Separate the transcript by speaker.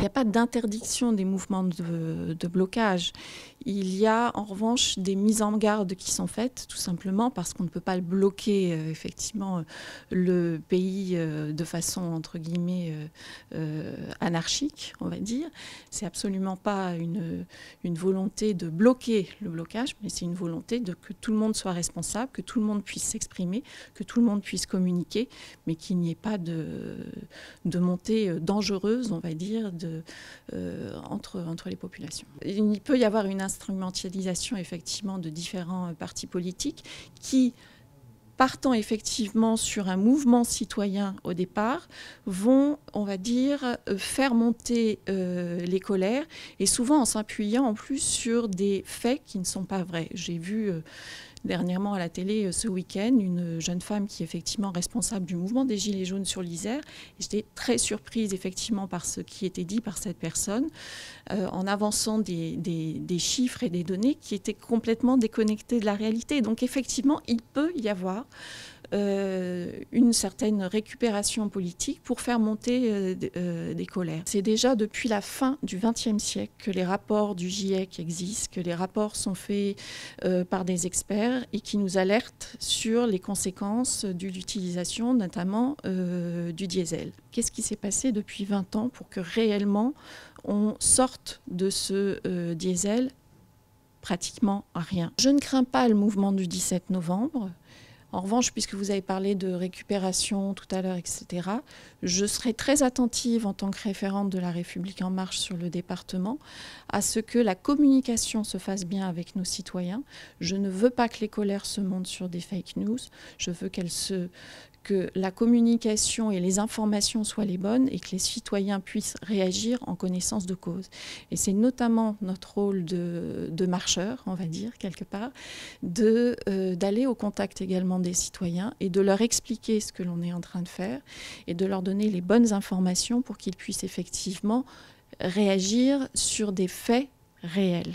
Speaker 1: n'y a pas d'interdiction des mouvements de blocage. Il y a en revanche des mises en garde qui sont faites, tout simplement parce qu'on ne peut pas le bloquer, effectivement, le pays de façon, entre guillemets, anarchique, on va dire. C'est absolument pas une volonté de bloquer le blocage, mais c'est une volonté que tout le monde soit responsable, que tout le monde puisse s'exprimer, que tout le monde puisse communiquer, mais qu'il n'y ait pas de montée dangereuse, on va dire, entre les populations. Il peut y avoir une instrumentalisation, effectivement, de différents partis politiques qui, partant effectivement sur un mouvement citoyen au départ, vont, on va dire, faire monter les colères, et souvent en s'appuyant en plus sur des faits qui ne sont pas vrais. J'ai vu dernièrement à la télé ce week-end une jeune femme qui est effectivement responsable du mouvement des Gilets jaunes sur l'Isère. J'étais très surprise effectivement par ce qui était dit par cette personne, en avançant des chiffres et des données qui étaient complètement déconnectés de la réalité. Donc effectivement, il peut y avoir une certaine récupération politique pour faire monter des colères. C'est déjà depuis la fin du XXe siècle que les rapports du GIEC existent, que les rapports sont faits par des experts et qui nous alertent sur les conséquences de l'utilisation notamment du diesel. Qu'est-ce qui s'est passé depuis 20 ans pour que réellement on sorte de ce diesel? Pratiquement rien. Je ne crains pas le mouvement du 17 novembre. En revanche, puisque vous avez parlé de récupération tout à l'heure, etc., je serai très attentive en tant que référente de La République En Marche sur le département à ce que la communication se fasse bien avec nos citoyens. Je ne veux pas que les colères se montent sur des fake news. Je veux que la communication et les informations soient les bonnes et que les citoyens puissent réagir en connaissance de cause. Et c'est notamment notre rôle de marcheur, on va dire, quelque part, d'aller au contact également des citoyens et de leur expliquer ce que l'on est en train de faire et de leur donner les bonnes informations pour qu'ils puissent effectivement réagir sur des faits réels.